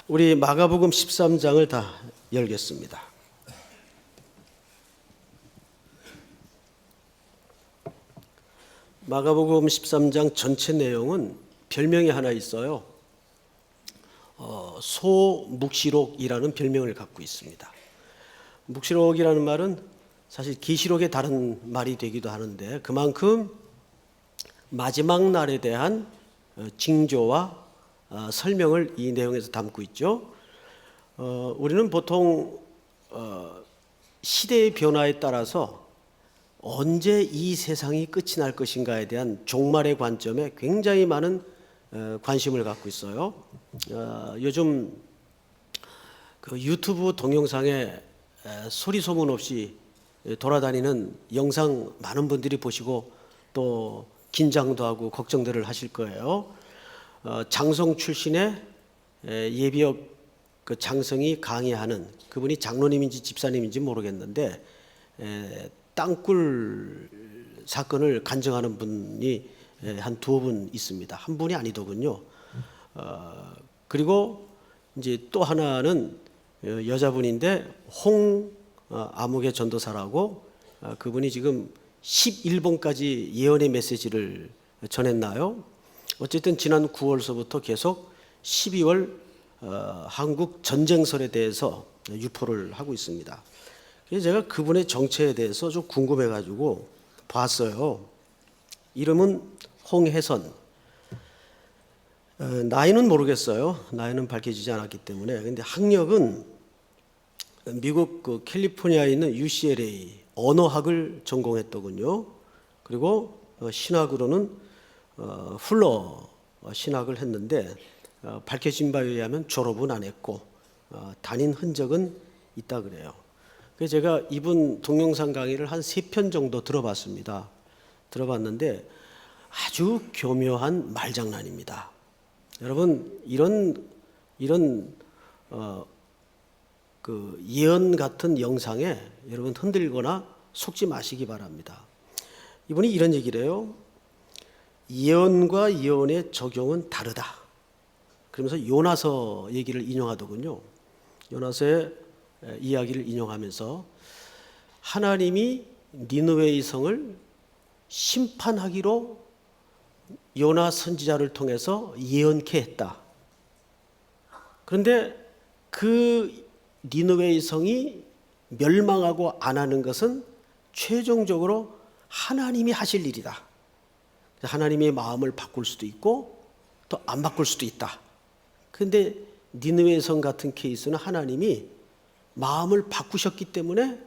우리 마가복음 13장을 다 열겠습니다. 마가복음 13장 전체 내용은 별명이 하나 있어요. 소묵시록이라는 별명을 갖고 있습니다. 묵시록이라는 말은 사실 계시록의 다른 말이 되기도 하는데 그만큼 마지막 날에 대한 징조와 설명을 이 내용에서 담고 있죠. 우리는 보통 시대의 변화에 따라서 언제 이 세상이 끝이 날 것인가에 대한 종말의 관점에 굉장히 많은 관심을 갖고 있어요. 요즘 그 유튜브 동영상에 소리 소문 없이 돌아다니는 영상 많은 분들이 보시고 또 긴장도 하고 걱정들을 하실 거예요. 장성 출신의 예비역 그 장성이 강의하는 그분이 장로님인지 집사님인지 모르겠는데 땅굴 사건을 간증하는 분이 한 두어 분 있습니다. 한 분이 아니더군요. 그리고 이제 또 하나는 여자분인데 아무개 전도사라고 그분이 지금 11번까지 예언의 메시지를 전했나요? 어쨌든 지난 9월서부터 계속 12월 한국 전쟁설에 대해서 유포를 하고 있습니다. 그래서 제가 그분의 정체에 대해서 좀 궁금해가지고 봤어요. 이름은 홍혜선. 나이는 모르겠어요. 나이는 밝혀지지 않았기 때문에. 근데 학력은 미국 그 캘리포니아에 있는 UCLA 언어학을 전공했더군요. 그리고 신학으로는 훌러 신학을 했는데 밝혀진 바에 의하면 졸업은 안 했고 다닌 흔적은 있다 그래요. 그래서 제가 이분 동영상 강의를 한 3편 정도 들어봤습니다. 들어봤는데 아주 교묘한 말장난입니다. 여러분 이런 그 예언 같은 영상에 여러분 흔들거나 속지 마시기 바랍니다. 이분이 이런 얘기를 해요. 예언과 예언의 적용은 다르다. 그러면서 요나서 얘기를 인용하더군요. 요나서의 이야기를 인용하면서 하나님이 니느웨의 성을 심판하기로 요나 선지자를 통해서 예언케 했다. 그런데 그 니느웨의 성이 멸망하고 안 하는 것은 최종적으로 하나님이 하실 일이다. 하나님의 마음을 바꿀 수도 있고 또 안 바꿀 수도 있다. 그런데 니느웨 성 같은 케이스는 하나님이 마음을 바꾸셨기 때문에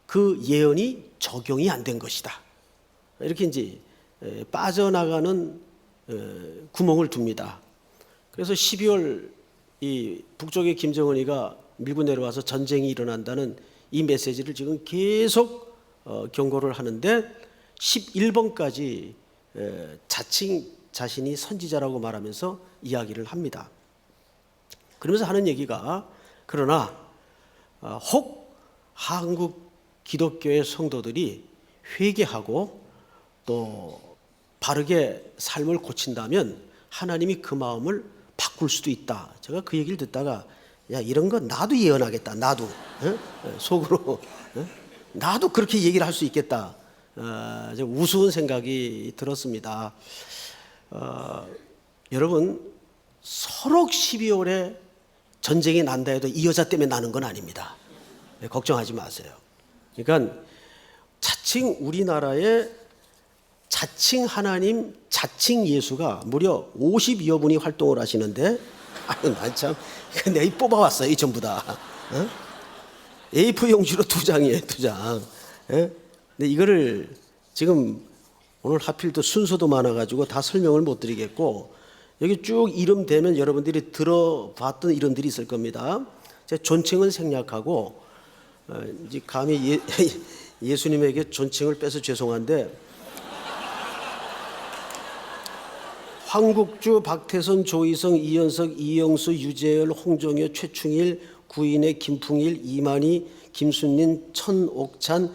그 예언이 적용이 안 된 것이다. 이렇게 이제 빠져나가는 구멍을 둡니다. 그래서 12월 이 북쪽의 김정은이가 밀고 내려와서 전쟁이 일어난다는 이 메시지를 지금 계속 경고를 하는데 11번까지 자칭 자신이 선지자라고 말하면서 이야기를 합니다. 그러면서 하는 얘기가 그러나 혹 한국 기독교의 성도들이 회개하고 또 바르게 삶을 고친다면 하나님이 그 마음을 바꿀 수도 있다. 제가 그 얘기를 듣다가 야 이런 거 나도 예언하겠다. 나도 속으로 나도 그렇게 얘기를 할 수 있겠다. 우스운 생각이 들었습니다. 여러분 설옥 12월에 전쟁이 난다 해도 이 여자 때문에 나는 건 아닙니다. 걱정하지 마세요. 그러니까 자칭 우리나라의 자칭 하나님, 자칭 예수가 무려 50여 분이 활동을 하시는데 난 참 내가 뽑아왔어요. 이 전부 다 A4 용지로 2장이에요. 2장. 근데 이거를 지금 오늘 하필 또 순서도 많아가지고 다 설명을 못 드리겠고 여기 쭉 이름 대면 여러분들이 들어봤던 이름들이 있을 겁니다. 제가 존칭은 생략하고 이제 감히 예수님에게 존칭을 빼서 죄송한데 황국주, 박태선, 조희성, 이현석, 이영수, 유재열, 홍정효, 최충일, 구인의 김풍일, 이만희, 김순린, 천옥찬,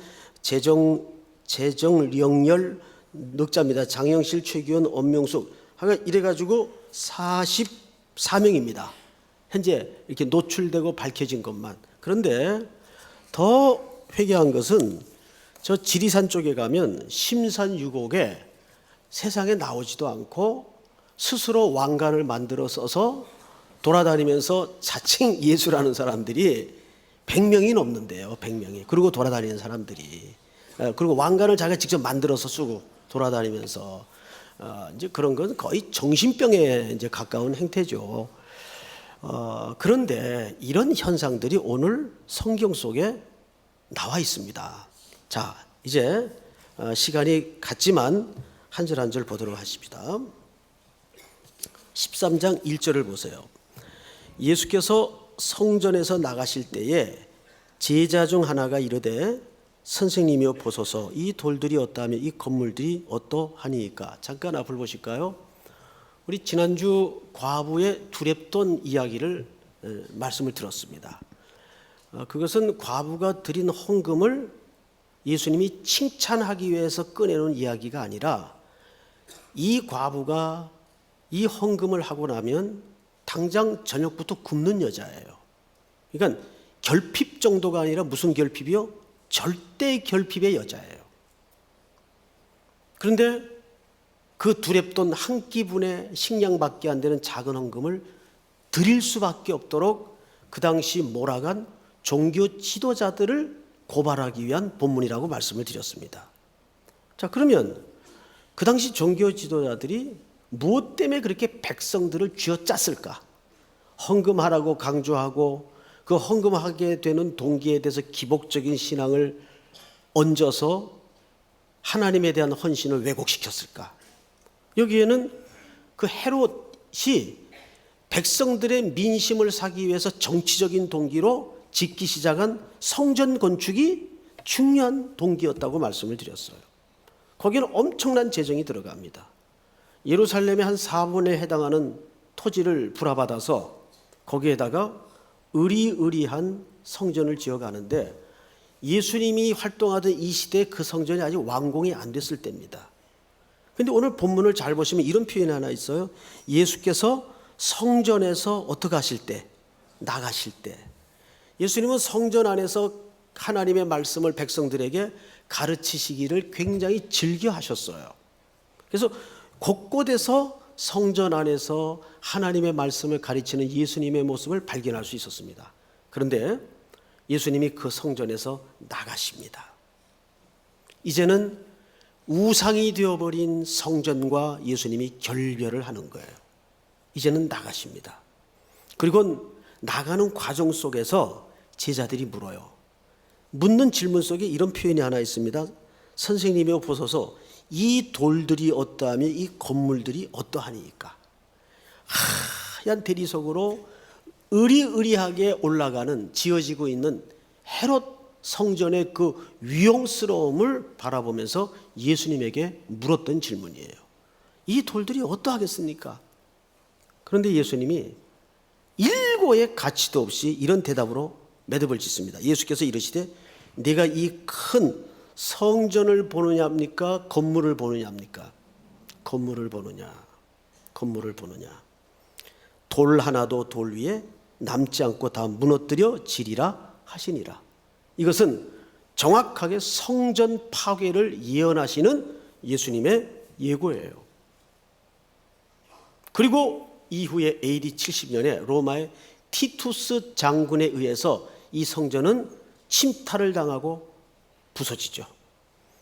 재정령열 넉자입니다. 장영실, 최규현, 엄명숙 하가 이래가지고 44명입니다. 현재 이렇게 노출되고 밝혀진 것만. 그런데 더 회개한 것은 저 지리산 쪽에 가면 심산유곡에 세상에 나오지도 않고 스스로 왕관을 만들어 써서 돌아다니면서 자칭 예수라는 사람들이 100명이 넘는데요. 100명이. 그리고 돌아다니는 사람들이. 그리고 왕관을 자기가 직접 만들어서 쓰고 돌아다니면서 이제 그런 건 거의 정신병에 이제 가까운 행태죠. 그런데 이런 현상들이 오늘 성경 속에 나와 있습니다. 자, 이제 시간이 갔지만 한 절 한 절 보도록 하십니다. 13장 1절을 보세요. 예수께서 성전에서 나가실 때에 제자 중 하나가 이르되 선생님이여 보소서 이 돌들이 어떠하며 이 건물들이 어떠하니까. 잠깐 앞을 보실까요? 우리 지난주 과부의 두렙돈 이야기를 말씀을 들었습니다. 그것은 과부가 드린 헌금을 예수님이 칭찬하기 위해서 꺼내놓은 이야기가 아니라 이 과부가 이 헌금을 하고 나면 당장 저녁부터 굶는 여자예요. 그러니까 결핍 정도가 아니라 무슨 결핍이요? 절대 결핍의 여자예요. 그런데 그 두렙돈 한 끼분의 식량밖에 안 되는 작은 헌금을 드릴 수밖에 없도록 그 당시 몰아간 종교 지도자들을 고발하기 위한 본문이라고 말씀을 드렸습니다. 자, 그러면 그 당시 종교 지도자들이 무엇 때문에 그렇게 백성들을 쥐어짰을까? 헌금하라고 강조하고 그 헌금하게 되는 동기에 대해서 기복적인 신앙을 얹어서 하나님에 대한 헌신을 왜곡시켰을까? 여기에는 그 헤롯이 백성들의 민심을 사기 위해서 정치적인 동기로 짓기 시작한 성전 건축이 중요한 동기였다고 말씀을 드렸어요. 거기는 엄청난 재정이 들어갑니다. 예루살렘의 한 4분에 해당하는 토지를 불화받아서 거기에다가 으리으리한 성전을 지어가는데 예수님이 활동하던 이 시대에 그 성전이 아직 완공이 안 됐을 때입니다. 그런데 오늘 본문을 잘 보시면 이런 표현이 하나 있어요. 예수께서 성전에서 어떻게 하실 때? 나가실 때. 예수님은 성전 안에서 하나님의 말씀을 백성들에게 가르치시기를 굉장히 즐겨 하셨어요. 그래서 곳곳에서 성전 안에서 하나님의 말씀을 가르치는 예수님의 모습을 발견할 수 있었습니다. 그런데 예수님이 그 성전에서 나가십니다. 이제는 우상이 되어버린 성전과 예수님이 결별을 하는 거예요. 이제는 나가십니다. 그리고 나가는 과정 속에서 제자들이 물어요. 묻는 질문 속에 이런 표현이 하나 있습니다. 선생님이여 보소서 이 돌들이 어떠하며 이 건물들이 어떠하니까. 하얀 대리석으로 으리으리하게 올라가는 지어지고 있는 헤롯 성전의 그 위용스러움을 바라보면서 예수님에게 물었던 질문이에요. 이 돌들이 어떠하겠습니까? 그런데 예수님이 일고의 가치도 없이 이런 대답으로 매듭을 짓습니다. 예수께서 이르시되 네가 이 큰 성전을 보느냐입니까? 건물을 보느냐입니까? 건물을 보느냐. 건물을 보느냐. 돌 하나도 돌 위에 남지 않고 다 무너뜨려 지리라 하시니라. 이것은 정확하게 성전 파괴를 예언하시는 예수님의 예고예요. 그리고 이후에 AD 70년에 로마의 티투스 장군에 의해서 이 성전은 침탈을 당하고 부서지죠.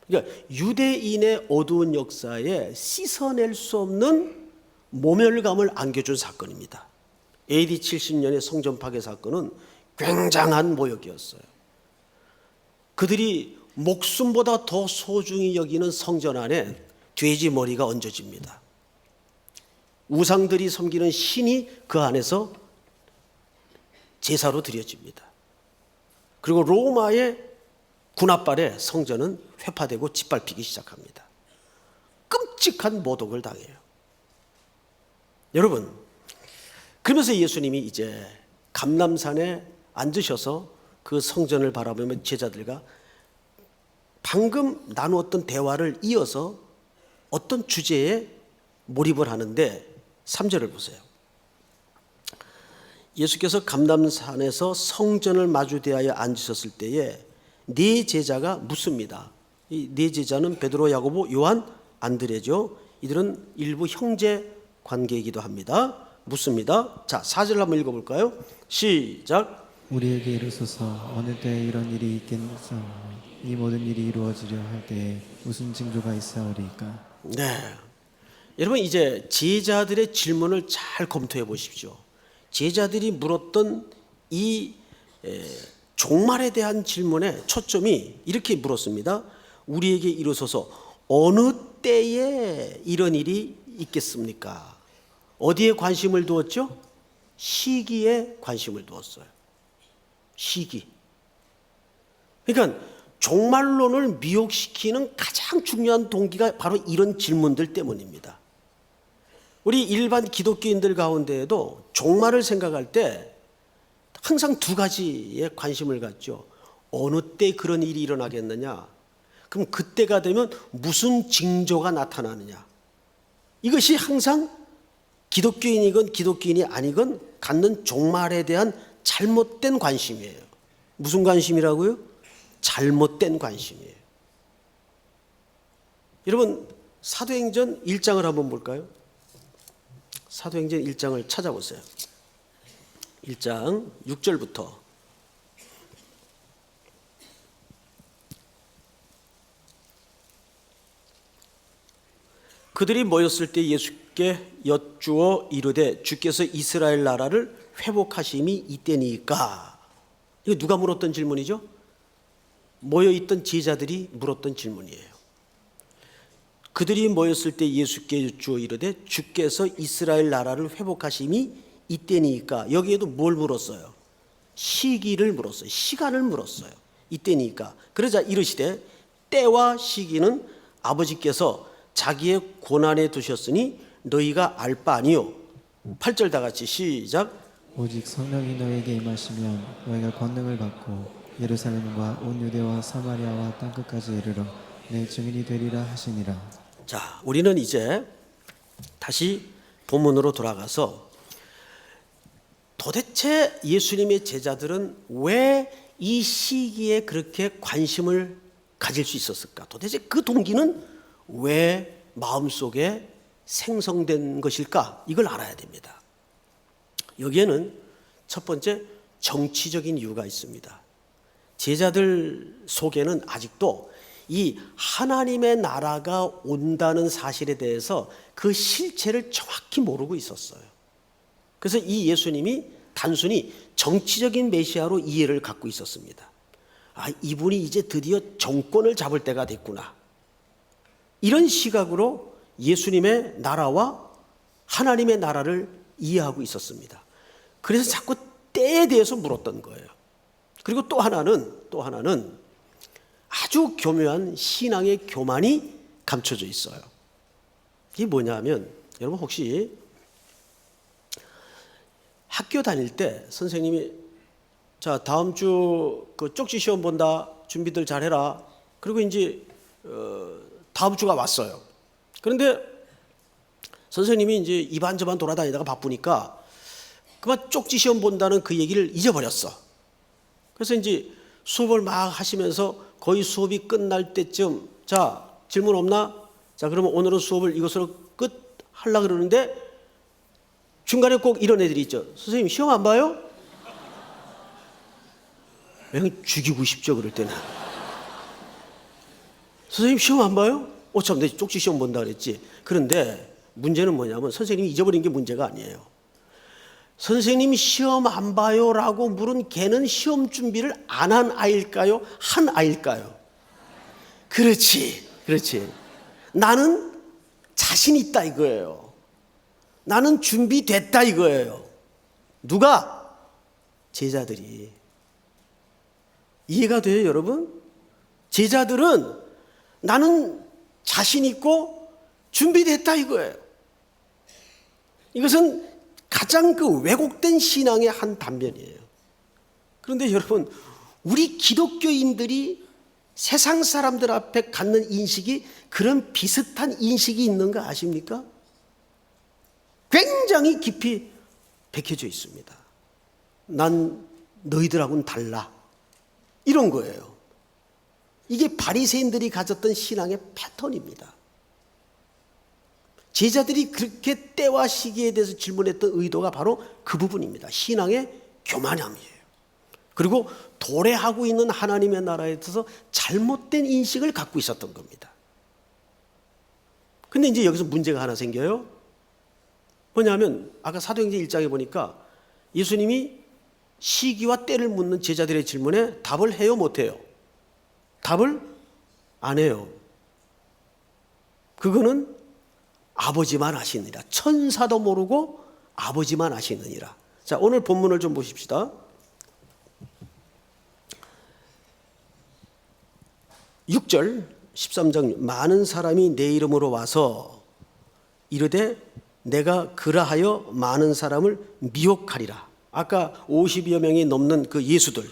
그러니까 유대인의 어두운 역사에 씻어낼 수 없는 모멸감을 안겨준 사건입니다. AD 70년의 성전 파괴 사건은 굉장한 모욕이었어요. 그들이 목숨보다 더 소중히 여기는 성전 안에 돼지 머리가 얹어집니다. 우상들이 섬기는 신이 그 안에서 제사로 드려집니다. 그리고 로마의 군합발에 성전은 회파되고 짓밟히기 시작합니다. 끔찍한 모독을 당해요. 여러분, 그러면서 예수님이 이제 감람산에 앉으셔서 그 성전을 바라보며 제자들과 방금 나누었던 대화를 이어서 어떤 주제에 몰입을 하는데 3절을 보세요. 예수께서 감람산에서 성전을 마주대하여 앉으셨을 때에 네 제자가 묻습니다. 이 네 제자는 베드로, 야고보, 요한, 안드레죠. 이들은 일부 형제 관계이기도 합니다. 묻습니다. 자, 4절 한번 읽어볼까요? 시작. 우리에게 이르소서 어느 때에 이런 일이 있겠사오니 이 모든 일이 이루어지려 할 때에 무슨 징조가 있사오리까? 네, 여러분 이제 제자들의 질문을 잘 검토해 보십시오. 제자들이 물었던 이 종말에 대한 질문의 초점이 이렇게 물었습니다. 우리에게 이르소서 어느 때에 이런 일이 있겠습니까? 어디에 관심을 두었죠? 시기에 관심을 두었어요. 시기. 그러니까 종말론을 미혹시키는 가장 중요한 동기가 바로 이런 질문들 때문입니다. 우리 일반 기독교인들 가운데에도 종말을 생각할 때 항상 두 가지에 관심을 갖죠. 어느 때 그런 일이 일어나겠느냐? 그럼 그때가 되면 무슨 징조가 나타나느냐? 이것이 항상 기독교인이건 기독교인이 아니건 갖는 종말에 대한 잘못된 관심이에요. 무슨 관심이라고요? 잘못된 관심이에요. 여러분 사도행전 1장을 한번 볼까요? 사도행전 1장을 찾아보세요. 1장 6절부터 그들이 모였을 때 예수께 여쭈어 이르되 주께서 이스라엘 나라를 회복하심이 이때니까. 이거 누가 물었던 질문이죠? 모여있던 제자들이 물었던 질문이에요. 그들이 모였을 때 예수께 여쭈어 이르되 주께서 이스라엘 나라를 회복하심이 이때니까. 여기에도 뭘 물었어요? 시기를 물었어요. 시간을 물었어요. 이때니까. 그러자 이르시되 때와 시기는 아버지께서 자기의 권한에 두셨으니 너희가 알 바 아니요. 8절 다 같이 시작. 오직 성령이 너에게 임하시면 너희가 권능을 받고 예루살렘과 온 유대와 사마리아와 땅끝까지 이르러 내 증인이 되리라 하시니라. 자, 우리는 이제 다시 본문으로 돌아가서 도대체 예수님의 제자들은 왜 이 시기에 그렇게 관심을 가질 수 있었을까? 도대체 그 동기는 왜 마음속에 생성된 것일까? 이걸 알아야 됩니다. 여기에는 첫 번째 정치적인 이유가 있습니다. 제자들 속에는 아직도 이 하나님의 나라가 온다는 사실에 대해서 그 실체를 정확히 모르고 있었어요. 그래서 이 예수님이 단순히 정치적인 메시아로 이해를 갖고 있었습니다. 아, 이분이 이제 드디어 정권을 잡을 때가 됐구나. 이런 시각으로 예수님의 나라와 하나님의 나라를 이해하고 있었습니다. 그래서 자꾸 때에 대해서 물었던 거예요. 그리고 또 하나는 아주 교묘한 신앙의 교만이 감춰져 있어요. 이게 뭐냐면 여러분 혹시 학교 다닐 때 선생님이 자 다음 주 그 쪽지 시험 본다 준비들 잘해라. 그리고 이제 다음 주가 왔어요. 그런데 선생님이 이제 이반저반 돌아다니다가 바쁘니까 그만 쪽지 시험 본다는 그 얘기를 잊어버렸어. 그래서 이제 수업을 막 하시면서 거의 수업이 끝날 때쯤 자 질문 없나? 자 그러면 오늘은 수업을 이것으로 끝 하려고 그러는데 중간에 꼭 이런 애들이 있죠. 선생님 시험 안 봐요? 그냥 죽이고 싶죠 그럴 때는. 선생님 시험 안 봐요? 참 내 쪽지 시험 본다 그랬지. 그런데 문제는 뭐냐면 선생님이 잊어버린 게 문제가 아니에요. 선생님이 시험 안 봐요 라고 물은 걔는 시험 준비를 안 한 아이일까요? 한 아이일까요? 그렇지. 나는 자신 있다 이거예요. 나는 준비됐다 이거예요. 누가? 제자들이. 이해가 돼요 여러분? 제자들은 나는 자신 있고 준비됐다 이거예요. 이것은 가장 그 왜곡된 신앙의 한 단면이에요. 그런데 여러분 우리 기독교인들이 세상 사람들 앞에 갖는 인식이 그런 비슷한 인식이 있는 거 아십니까? 굉장히 깊이 박혀져 있습니다. 난 너희들하고는 달라. 이런 거예요. 이게 바리새인들이 가졌던 신앙의 패턴입니다. 제자들이 그렇게 때와 시기에 대해서 질문했던 의도가 바로 그 부분입니다. 신앙의 교만함이에요. 그리고 도래하고 있는 하나님의 나라에 대해서 잘못된 인식을 갖고 있었던 겁니다. 근데 이제 여기서 문제가 하나 생겨요. 뭐냐면 아까 사도행전 1장에 보니까 예수님이 시기와 때를 묻는 제자들의 질문에 답을 해요, 못해요? 답을 안 해요. 그거는 아버지만 아시느니라. 천사도 모르고 아버지만 아시느니라. 자, 오늘 본문을 좀 보십시다. 6절 13장 많은 사람이 내 이름으로 와서 이르되 내가 그라하여 많은 사람을 미혹하리라. 아까 50여 명이 넘는 그 예수들,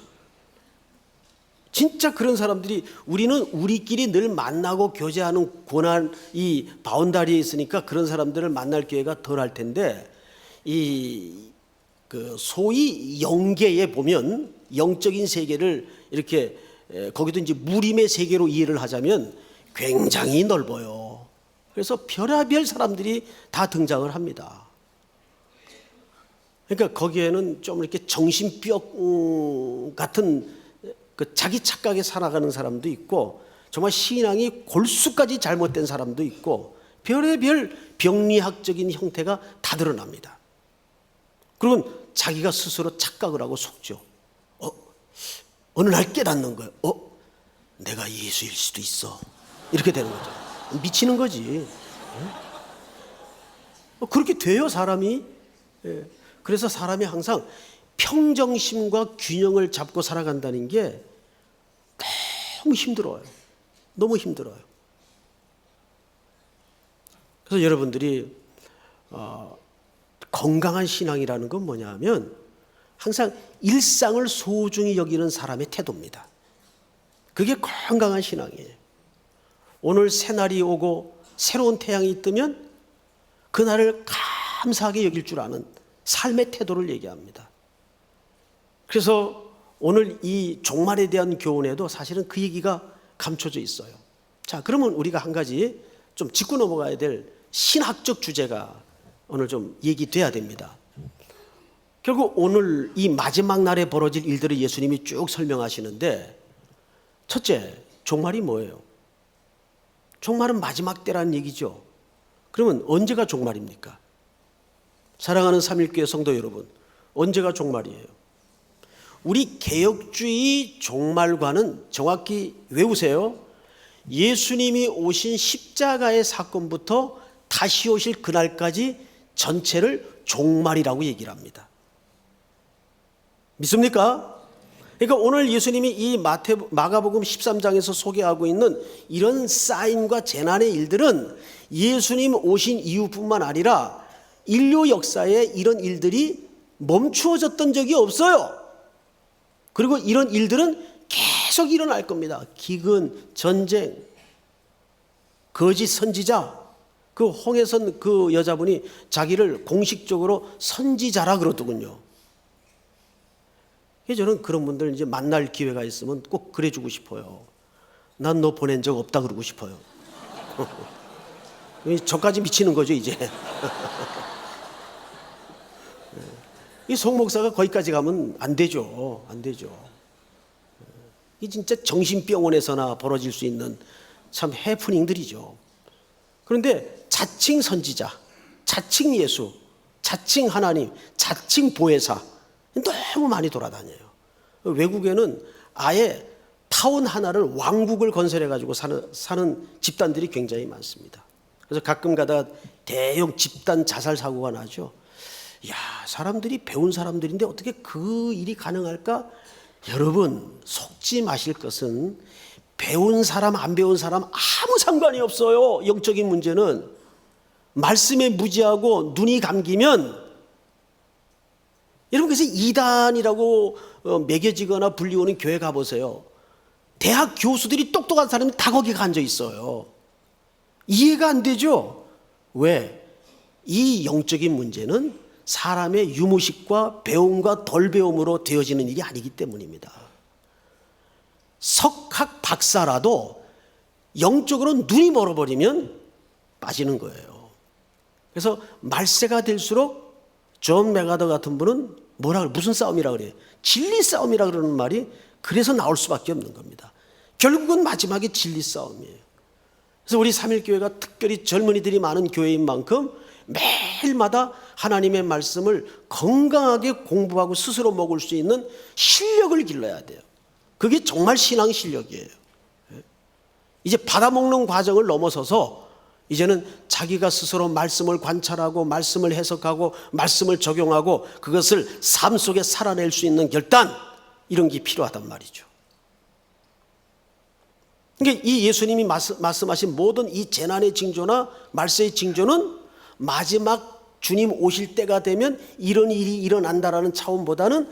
진짜 그런 사람들이 우리는 우리끼리 늘 만나고 교제하는 고난 이 바운다리에 있으니까 그런 사람들을 만날 기회가 덜할 텐데 그 소위 영계에 보면 영적인 세계를 이렇게 거기도 이제 무림의 세계로 이해를 하자면 굉장히 넓어요. 그래서 별의별 사람들이 다 등장을 합니다. 그러니까 거기에는 좀 이렇게 정신병 같은 그 자기 착각에 살아가는 사람도 있고 정말 신앙이 골수까지 잘못된 사람도 있고 별의별 병리학적인 형태가 다 드러납니다. 그리고 자기가 스스로 착각을 하고 속죠. 어느 날 깨닫는 거예요. 내가 예수일 수도 있어. 이렇게 되는 거죠. 미치는 거지. 그렇게 돼요, 사람이. 그래서 사람이 항상 평정심과 균형을 잡고 살아간다는 게 너무 힘들어요. 너무 힘들어요. 그래서 여러분들이 건강한 신앙이라는 건 뭐냐 하면 항상 일상을 소중히 여기는 사람의 태도입니다. 그게 건강한 신앙이에요. 오늘 새날이 오고 새로운 태양이 뜨면 그날을 감사하게 여길 줄 아는 삶의 태도를 얘기합니다. 그래서 오늘 이 종말에 대한 교훈에도 사실은 그 얘기가 감춰져 있어요. 자, 그러면 우리가 한 가지 좀 짚고 넘어가야 될 신학적 주제가 오늘 좀 얘기돼야 됩니다. 결국 오늘 이 마지막 날에 벌어질 일들을 예수님이 쭉 설명하시는데 첫째, 종말이 뭐예요? 종말은 마지막 때라는 얘기죠. 그러면 언제가 종말입니까? 사랑하는 삼일교회 성도 여러분, 언제가 종말이에요? 우리 개혁주의 종말과는 정확히 외우세요. 예수님이 오신 십자가의 사건부터 다시 오실 그날까지 전체를 종말이라고 얘기를 합니다. 믿습니까? 그러니까 오늘 예수님이 이 마가복음 13장에서 소개하고 있는 이런 사인과 재난의 일들은 예수님 오신 이후뿐만 아니라 인류 역사에 이런 일들이 멈추어졌던 적이 없어요. 그리고 이런 일들은 계속 일어날 겁니다. 기근, 전쟁, 거짓 선지자. 그 홍해선 그 여자분이 자기를 공식적으로 선지자라 그러더군요. 저는 그런 분들 이제 만날 기회가 있으면 꼭 그래주고 싶어요. 난 너 보낸 적 없다 그러고 싶어요. 저까지 미치는 거죠 이제. 이 송 목사가 거기까지 가면 안 되죠. 안 되죠. 이 진짜 정신병원에서나 벌어질 수 있는 참 해프닝들이죠. 그런데 자칭 선지자, 자칭 예수, 자칭 하나님, 자칭 보혜사 너무 많이 돌아다녀요. 외국에는 아예 타운 하나를 왕국을 건설해 가지고 사는 집단들이 굉장히 많습니다. 그래서 가끔 가다 대형 집단 자살 사고가 나죠. 야, 사람들이 배운 사람들인데 어떻게 그 일이 가능할까? 여러분, 속지 마실 것은 배운 사람 안 배운 사람 아무 상관이 없어요. 영적인 문제는 말씀에 무지하고 눈이 감기면 여러분, 그래서 이단이라고 매겨지거나 불리우는 교회 가보세요. 대학 교수들이 똑똑한 사람이 다 거기 앉아 있어요. 이해가 안 되죠? 왜? 이 영적인 문제는 사람의 유무식과 배움과 덜 배움으로 되어지는 일이 아니기 때문입니다. 석학 박사라도 영적으로 눈이 멀어버리면 빠지는 거예요. 그래서 말세가 될수록 존 맥아더 같은 분은 무슨 싸움이라 그래요? 진리 싸움이라 그러는 말이 그래서 나올 수밖에 없는 겁니다. 결국은 마지막에 진리 싸움이에요. 그래서 우리 삼일교회가 특별히 젊은이들이 많은 교회인 만큼 매일마다 하나님의 말씀을 건강하게 공부하고 스스로 먹을 수 있는 실력을 길러야 돼요. 그게 정말 신앙 실력이에요. 이제 받아먹는 과정을 넘어서서 이제는 자기가 스스로 말씀을 관찰하고 말씀을 해석하고 말씀을 적용하고 그것을 삶 속에 살아낼 수 있는 결단, 이런 게 필요하단 말이죠. 그러니까 이 예수님이 말씀하신 모든 이 재난의 징조나 말세의 징조는 마지막 주님 오실 때가 되면 이런 일이 일어난다라는 차원보다는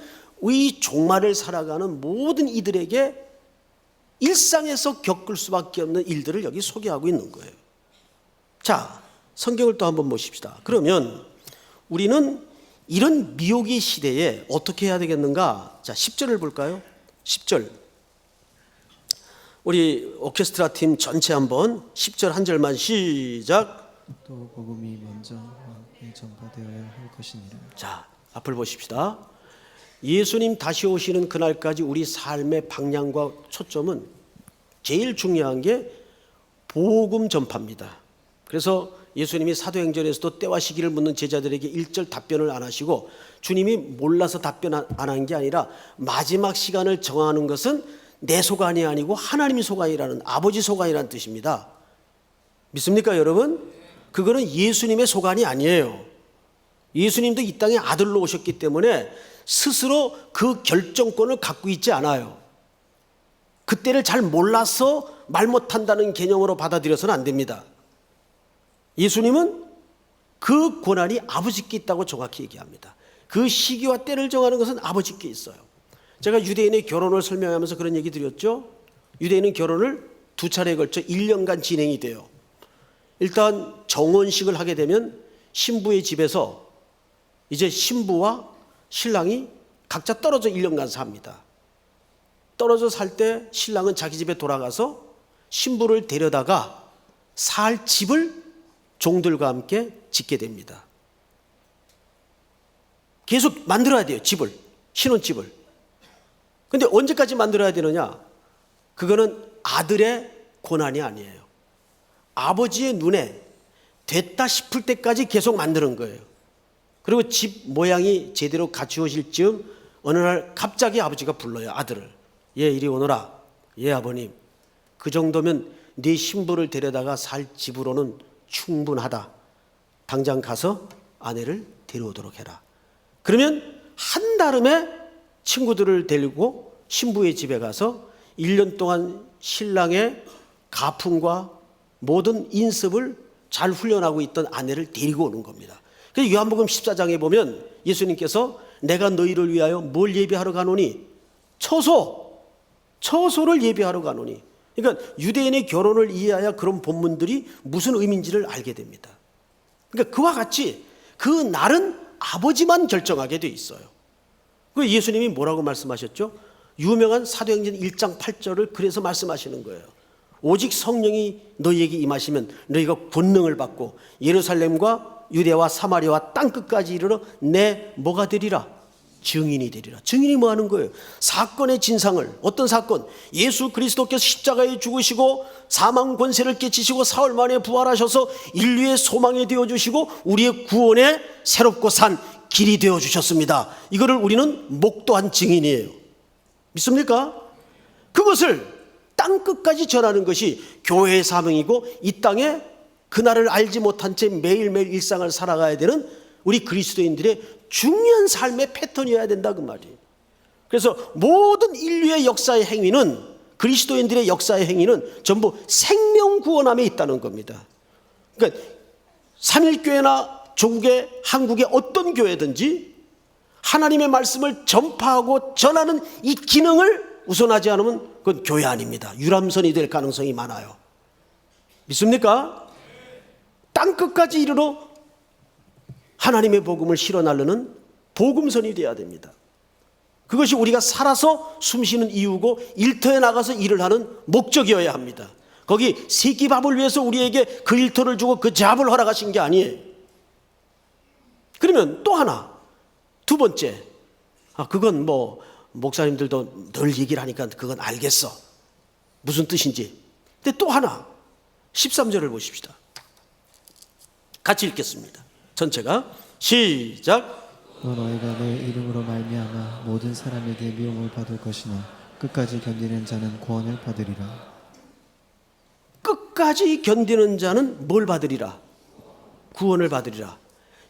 이 종말을 살아가는 모든 이들에게 일상에서 겪을 수밖에 없는 일들을 여기 소개하고 있는 거예요. 자, 성경을 또 한번 보십시다. 그러면 우리는 이런 미혹의 시대에 어떻게 해야 되겠는가? 자, 10절을 볼까요? 10절. 우리 오케스트라 팀 전체 한번 10절 한 절만 시작. 또 복음이 먼저 왕께 전파되어야 할 것이니라. 자, 앞을 보십시다. 예수님 다시 오시는 그날까지 우리 삶의 방향과 초점은 제일 중요한 게 복음 전파입니다. 그래서 예수님이 사도행전에서도 때와 시기를 묻는 제자들에게 1절 답변을 안 하시고 주님이 몰라서 답변 안 한 게 아니라 마지막 시간을 정하는 것은 내 소관이 아니고 하나님의 소관이라는, 아버지 소관이라는 뜻입니다. 믿습니까 여러분? 그거는 예수님의 소관이 아니에요. 예수님도 이 땅에 아들로 오셨기 때문에 스스로 그 결정권을 갖고 있지 않아요. 그때를 잘 몰라서 말 못한다는 개념으로 받아들여서는 안 됩니다. 예수님은 그 권한이 아버지께 있다고 정확히 얘기합니다. 그 시기와 때를 정하는 것은 아버지께 있어요. 제가 유대인의 결혼을 설명하면서 그런 얘기 드렸죠. 유대인은 결혼을 2차례에 걸쳐 1년간 진행이 돼요. 일단 정혼식을 하게 되면 신부의 집에서 이제 신부와 신랑이 각자 떨어져 1년간 삽니다. 떨어져 살 때 신랑은 자기 집에 돌아가서 신부를 데려다가 살 집을 종들과 함께 짓게 됩니다. 계속 만들어야 돼요. 집을, 신혼집을. 근데 언제까지 만들어야 되느냐? 그거는 아들의 권한이 아니에요. 아버지의 눈에 됐다 싶을 때까지 계속 만드는 거예요. 그리고 집 모양이 제대로 갖추어질 즈음 어느 날 갑자기 아버지가 불러요. 아들을. 얘 이리 오너라. 예 아버님. 그 정도면 네 신부를 데려다가 살 집으로는 충분하다. 당장 가서 아내를 데려오도록 해라. 그러면 한달음에 친구들을 데리고 신부의 집에 가서 1년 동안 신랑의 가풍과 모든 인습을 잘 훈련하고 있던 아내를 데리고 오는 겁니다. 그래서 요한복음 14장에 보면 예수님께서 내가 너희를 위하여 뭘 예비하러 가노니? 처소를 예비하러 가노니. 그러니까 유대인의 결혼을 이해하여 그런 본문들이 무슨 의미인지를 알게 됩니다. 그러니까 그와 같이 그 날은 아버지만 결정하게 돼 있어요. 그 예수님이 뭐라고 말씀하셨죠? 유명한 사도행전 1장 8절을 그래서 말씀하시는 거예요. 오직 성령이 너희에게 임하시면 너희가 권능을 받고 예루살렘과 유대와 사마리아와 땅끝까지 이르러 내 뭐가 되리라? 증인이 되리라. 증인이 뭐 하는 거예요? 사건의 진상을, 어떤 사건? 예수 그리스도께서 십자가에 죽으시고 사망 권세를 깨치시고 사흘 만에 부활하셔서 인류의 소망이 되어주시고 우리의 구원의 새롭고 산 길이 되어주셨습니다. 이거를 우리는 목도한 증인이에요. 믿습니까? 그것을 땅끝까지 전하는 것이 교회의 사명이고 이 땅에 그날을 알지 못한 채 매일매일 일상을 살아가야 되는 우리 그리스도인들의 중요한 삶의 패턴이어야 된다 그 말이에요. 그래서 모든 인류의 역사의 행위는, 그리스도인들의 역사의 행위는 전부 생명 구원함에 있다는 겁니다. 그러니까 삼일교회나 조국의 한국의 어떤 교회든지 하나님의 말씀을 전파하고 전하는 이 기능을 우선하지 않으면 그건 교회 아닙니다. 유람선이 될 가능성이 많아요. 믿습니까? 땅끝까지 이르러 하나님의 복음을 실어 나르는 복음선이 되어야 됩니다. 그것이 우리가 살아서 숨쉬는 이유고 일터에 나가서 일을 하는 목적이어야 합니다. 거기 세끼 밥을 위해서 우리에게 그 일터를 주고 그 잡을 허락하신 게 아니에요. 그러면 또 하나, 두 번째, 그건 뭐 목사님들도 늘 얘기를 하니까 그건 알겠어, 무슨 뜻인지. 근데 또 하나, 13절을 보십시다. 같이 읽겠습니다. 전체가 시작. 또 너희가 내 이름으로 말미암아 모든 사람에게 미움을 받을 것이나 끝까지 견디는 자는 구원을 받으리라. 끝까지 견디는 자는 뭘 받으리라? 구원을 받으리라.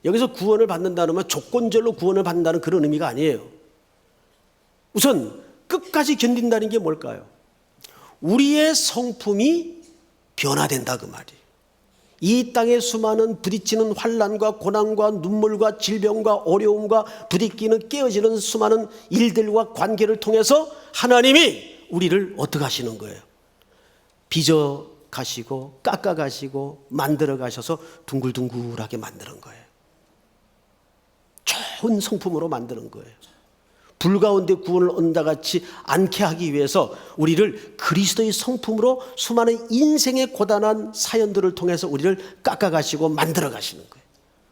여기서 구원을 받는다는 건 조건절로 구원을 받는다는 그런 의미가 아니에요. 우선 끝까지 견딘다는 게 뭘까요? 우리의 성품이 변화된다 그 말이에요. 이 땅에 수많은 부딪히는 환난과 고난과 눈물과 질병과 어려움과 부딪히는 깨어지는 수많은 일들과 관계를 통해서 하나님이 우리를 어떻게 하시는 거예요? 빚어 가시고 깎아 가시고 만들어 가셔서 둥글둥글하게 만드는 거예요. 좋은 성품으로 만드는 거예요. 불 가운데 구원을 얻는다 같이 않게 하기 위해서 우리를 그리스도의 성품으로 수많은 인생의 고단한 사연들을 통해서 우리를 깎아 가시고 만들어 가시는 거예요.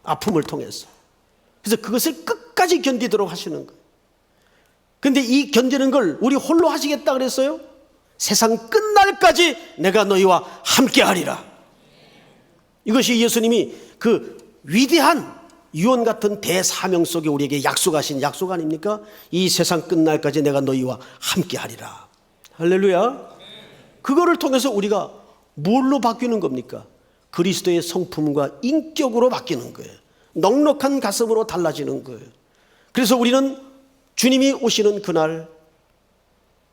아픔을 통해서. 그래서 그것을 끝까지 견디도록 하시는 거예요. 그런데 이 견디는 걸 우리 홀로 하시겠다 그랬어요? 세상 끝날까지 내가 너희와 함께 하리라. 이것이 예수님이 그 위대한 유언 같은 대사명 속에 우리에게 약속하신 약속 아닙니까? 이 세상 끝날까지 내가 너희와 함께 하리라. 할렐루야. 그거를 통해서 우리가 뭘로 바뀌는 겁니까? 그리스도의 성품과 인격으로 바뀌는 거예요. 넉넉한 가슴으로 달라지는 거예요. 그래서 우리는 주님이 오시는 그날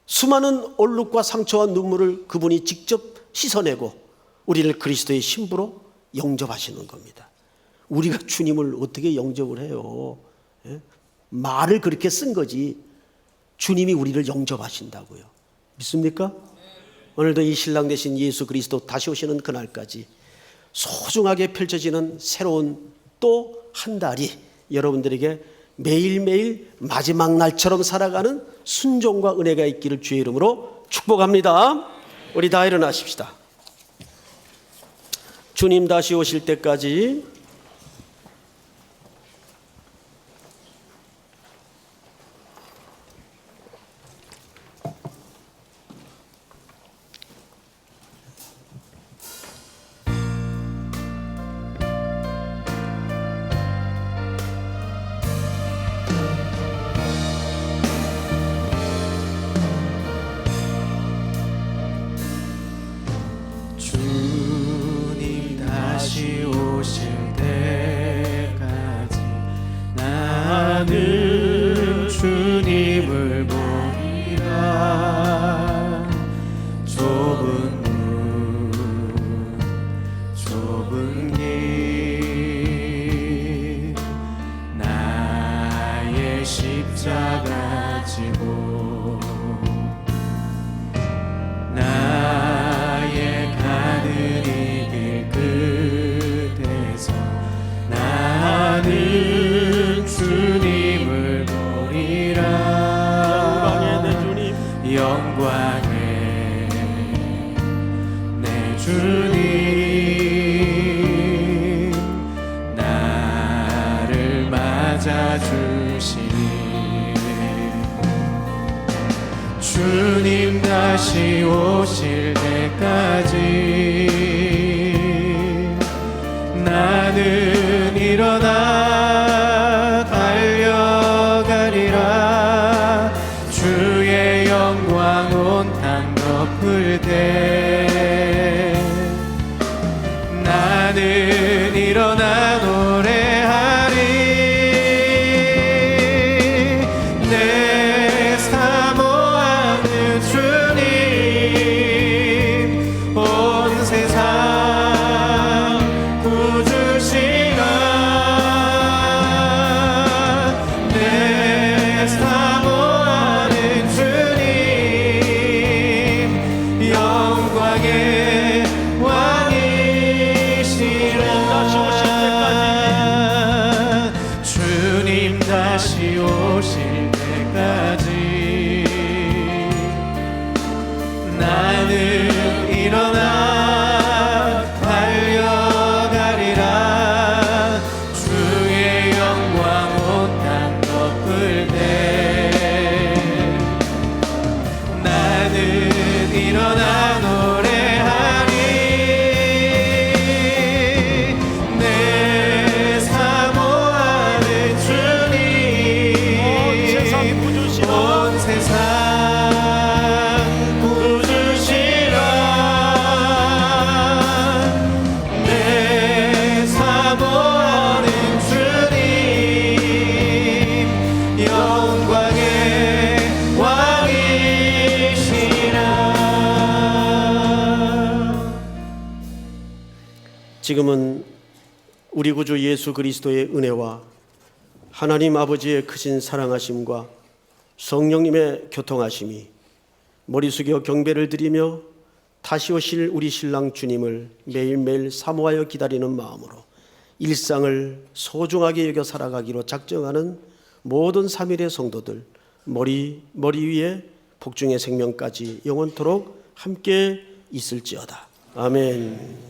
수많은 얼룩과 상처와 눈물을 그분이 직접 씻어내고 우리를 그리스도의 신부로 영접하시는 겁니다. 우리가 주님을 어떻게 영접을 해요? 예? 말을 그렇게 쓴 거지 주님이 우리를 영접하신다고요. 믿습니까? 오늘도 이 신랑 되신 예수 그리스도 다시 오시는 그날까지 소중하게 펼쳐지는 새로운 또 한 달이 여러분들에게 매일매일 마지막 날처럼 살아가는 순종과 은혜가 있기를 주의 이름으로 축복합니다. 우리 다 일어나십시다. 주님 다시 오실 때까지 주님 다시 오실 때까지 나는 주님을 보리라. 좁은 문 좁은 길 나의 십자가 지고 나의 가는 이 길 끝에서 나는 주님을 보리라. 영광의 내 주님 나를 맞아주시니 주님 다시 오실 때까지 나는 일어나 달려가리라. 주의 영광 온 땅 덮을 때 나는 일어나 노래하리. 내 사모하는 주님 온 지금은 우리 구주 예수 그리스도의 은혜와 하나님 아버지의 크신 사랑하심과 성령님의 교통하심이 머리 숙여 경배를 드리며 다시 오실 우리 신랑 주님을 매일매일 사모하여 기다리는 마음으로 일상을 소중하게 여겨 살아가기로 작정하는 모든 3일의 성도들 머리 위에 복중의 생명까지 영원토록 함께 있을지어다. 아멘.